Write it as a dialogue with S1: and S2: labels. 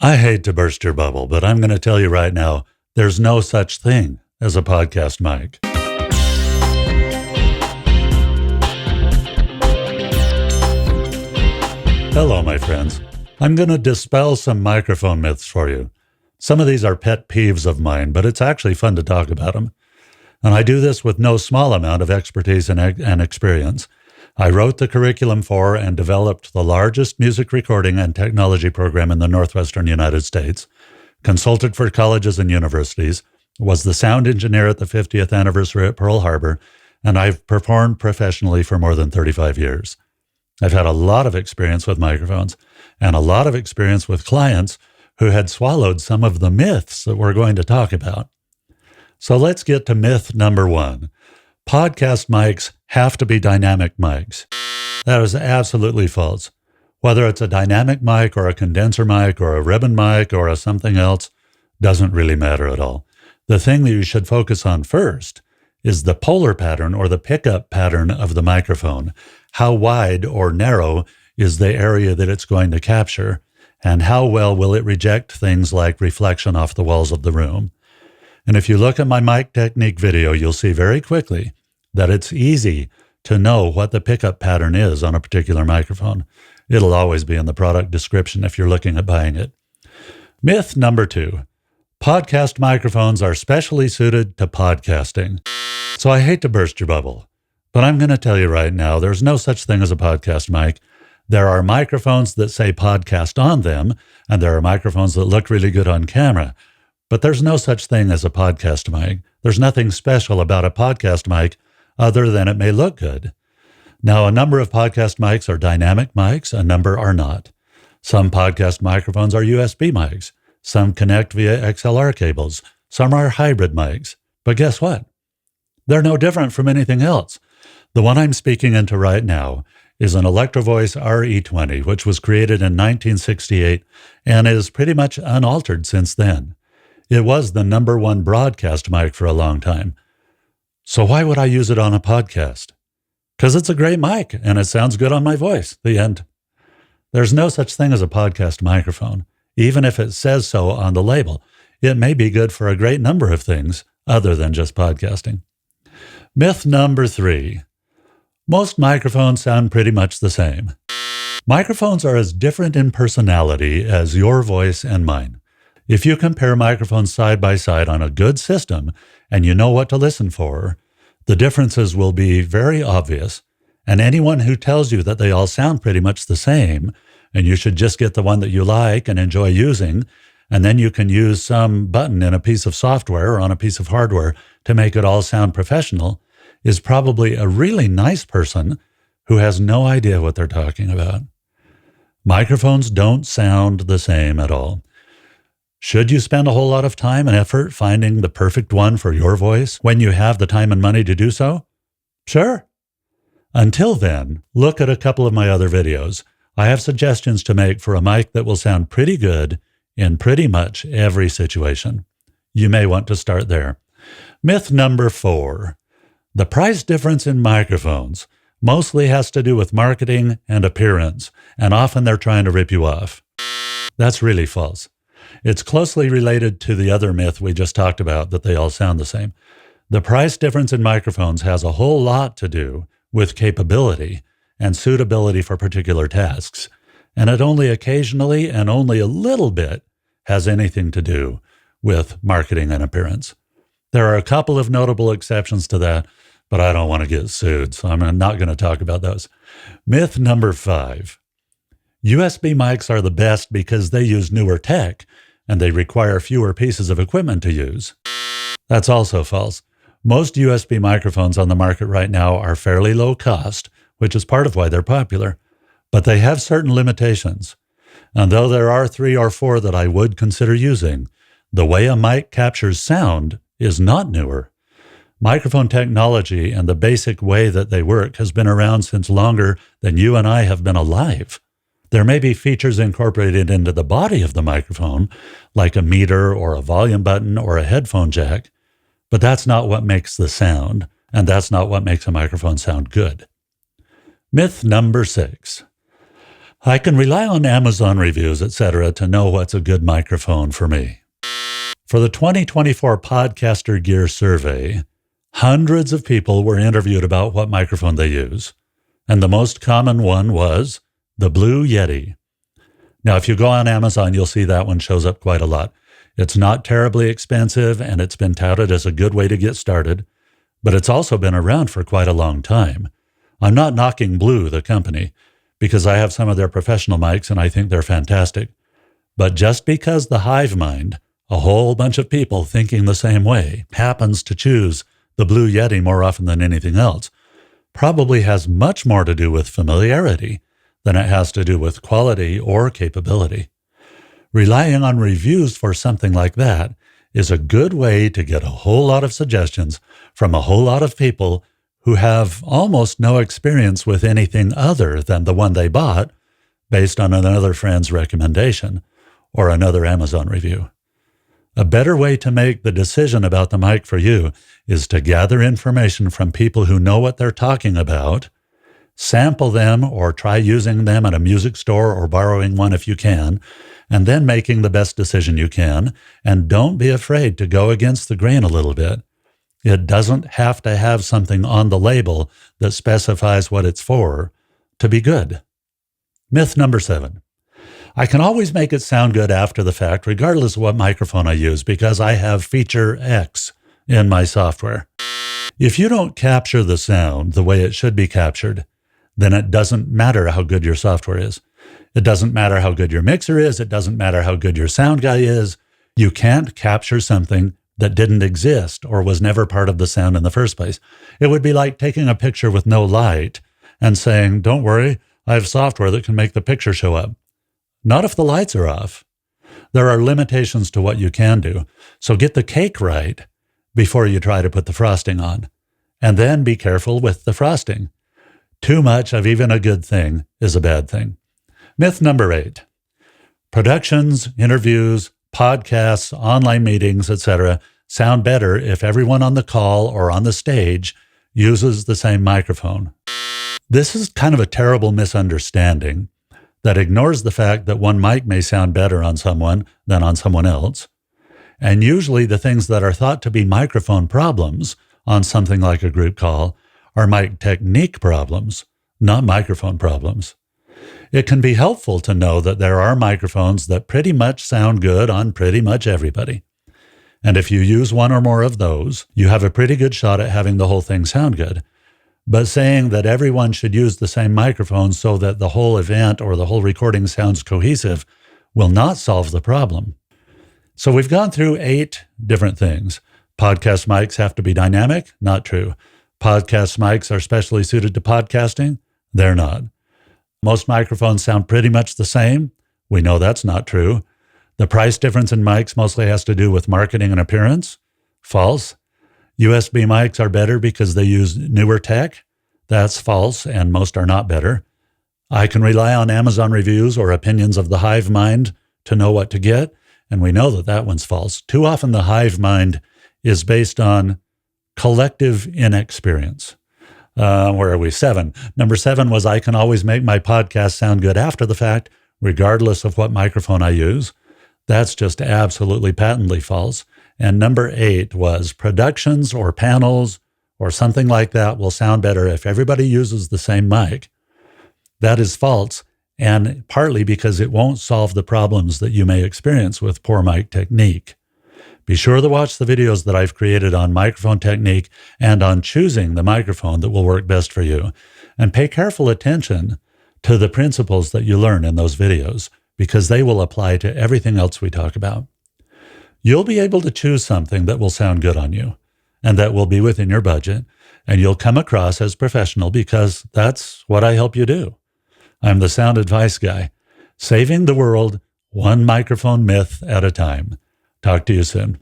S1: I hate to burst your bubble, but I'm going to tell you right now, there's no such thing as a podcast mic. Hello, my friends. I'm going to dispel some microphone myths for you. Some of these are pet peeves of mine, but it's actually fun to talk about them. And I do this with no small amount of expertise and experience. I wrote the curriculum for and developed the largest music recording and technology program in the Northwestern United States, consulted for colleges and universities, was the sound engineer at the 50th anniversary at Pearl Harbor, and I've performed professionally for more than 35 years. I've had a lot of experience with microphones and a lot of experience with clients who had swallowed some of the myths that we're going to talk about. So let's get to myth number one. Podcast mics have to be dynamic mics. That is absolutely false. Whether it's a dynamic mic or a condenser mic or a ribbon mic or a something else, doesn't really matter at all. The thing that you should focus on first is the polar pattern or the pickup pattern of the microphone. How wide or narrow is the area that it's going to capture, and how well will it reject things like reflection off the walls of the room. And if you look at my mic technique video, you'll see very quickly that it's easy to know what the pickup pattern is on a particular microphone. It'll always be in the product description if you're looking at buying it. Myth number two, podcast microphones are specially suited to podcasting. So I hate to burst your bubble, but I'm going to tell you right now, there's no such thing as a podcast mic. There are microphones that say podcast on them, and there are microphones that look really good on camera. But there's no such thing as a podcast mic. There's nothing special about a podcast mic other than it may look good. Now, a number of podcast mics are dynamic mics, a number are not. Some podcast microphones are USB mics. Some connect via XLR cables. Some are hybrid mics. But guess what? They're no different from anything else. The one I'm speaking into right now is an Electro-Voice RE20, which was created in 1968 and is pretty much unaltered since then. It was the number one broadcast mic for a long time. So why would I use it on a podcast? Because it's a great mic and it sounds good on my voice. The end. There's no such thing as a podcast microphone. Even if it says so on the label, it may be good for a great number of things other than just podcasting. Myth number three. Most microphones sound pretty much the same. Microphones are as different in personality as your voice and mine. If you compare microphones side by side on a good system and you know what to listen for, the differences will be very obvious. And anyone who tells you that they all sound pretty much the same and you should just get the one that you like and enjoy using, and then you can use some button in a piece of software or on a piece of hardware to make it all sound professional, is probably a really nice person who has no idea what they're talking about. Microphones don't sound the same at all. Should you spend a whole lot of time and effort finding the perfect one for your voice when you have the time and money to do so? Sure. Until then, look at a couple of my other videos. I have suggestions to make for a mic that will sound pretty good in pretty much every situation. You may want to start there. Myth number four. The price difference in microphones mostly has to do with marketing and appearance, and often they're trying to rip you off. That's really false. It's closely related to the other myth we just talked about, that they all sound the same. The price difference in microphones has a whole lot to do with capability and suitability for particular tasks, and it only occasionally and only a little bit has anything to do with marketing and appearance. There are a couple of notable exceptions to that, but I don't want to get sued, so I'm not going to talk about those. Myth number five. USB mics are the best because they use newer tech and they require fewer pieces of equipment to use. That's also false. Most USB microphones on the market right now are fairly low cost, which is part of why they're popular, but they have certain limitations. And though there are 3 or 4 that I would consider using, the way a mic captures sound is not newer. Microphone technology and the basic way that they work has been around since longer than you and I have been alive. There may be features incorporated into the body of the microphone, like a meter or a volume button or a headphone jack, but that's not what makes the sound, and that's not what makes a microphone sound good. Myth number 6. I can rely on Amazon reviews, etc., to know what's a good microphone for me. For the 2024 Podcaster Gear Survey, hundreds of people were interviewed about what microphone they use, and the most common one was the Blue Yeti. Now, if you go on Amazon, you'll see that one shows up quite a lot. It's not terribly expensive, and it's been touted as a good way to get started, but it's also been around for quite a long time. I'm not knocking Blue, the company, because I have some of their professional mics, and I think they're fantastic. But just because the hive mind, a whole bunch of people thinking the same way, happens to choose the Blue Yeti more often than anything else, probably has much more to do with familiarity than it has to do with quality or capability. Relying on reviews for something like that is a good way to get a whole lot of suggestions from a whole lot of people who have almost no experience with anything other than the one they bought based on another friend's recommendation or another Amazon review. A better way to make the decision about the mic for you is to gather information from people who know what they're talking about, sample them or try using them at a music store or borrowing one if you can, and then making the best decision you can. And don't be afraid to go against the grain a little bit. It doesn't have to have something on the label that specifies what it's for to be good. Myth number 7. I can always make it sound good after the fact, regardless of what microphone I use, because I have feature X in my software. If you don't capture the sound the way it should be captured, then it doesn't matter how good your software is. It doesn't matter how good your mixer is. It doesn't matter how good your sound guy is. You can't capture something that didn't exist or was never part of the sound in the first place. It would be like taking a picture with no light and saying, don't worry, I have software that can make the picture show up. Not if the lights are off. There are limitations to what you can do. So get the cake right before you try to put the frosting on. And then be careful with the frosting. Too much of even a good thing is a bad thing. Myth number 8. Productions, interviews, podcasts, online meetings, etc. sound better if everyone on the call or on the stage uses the same microphone. This is kind of a terrible misunderstanding that ignores the fact that one mic may sound better on someone than on someone else. And usually the things that are thought to be microphone problems on something like a group call are mic technique problems, not microphone problems. It can be helpful to know that there are microphones that pretty much sound good on pretty much everybody. And if you use one or more of those, you have a pretty good shot at having the whole thing sound good. But saying that everyone should use the same microphone so that the whole event or the whole recording sounds cohesive will not solve the problem. So we've gone through 8 different things. Podcast mics have to be dynamic? Not true. Podcast mics are specially suited to podcasting? They're not. Most microphones sound pretty much the same. We know that's not true. The price difference in mics mostly has to do with marketing and appearance. False. USB mics are better because they use newer tech. That's false, and most are not better. I can rely on Amazon reviews or opinions of the hive mind to know what to get, and we know that that one's false. Too often the hive mind is based on collective inexperience. Where are we? 7. Number 7 was I can always make my podcast sound good after the fact, regardless of what microphone I use. That's just absolutely patently false. And number 8 was productions or panels or something like that will sound better if everybody uses the same mic. That is false, and partly because it won't solve the problems that you may experience with poor mic technique. Be sure to watch the videos that I've created on microphone technique and on choosing the microphone that will work best for you. And pay careful attention to the principles that you learn in those videos, because they will apply to everything else we talk about. You'll be able to choose something that will sound good on you and that will be within your budget, and you'll come across as professional because that's what I help you do. I'm the sound advice guy, saving the world one microphone myth at a time. Talk to you soon.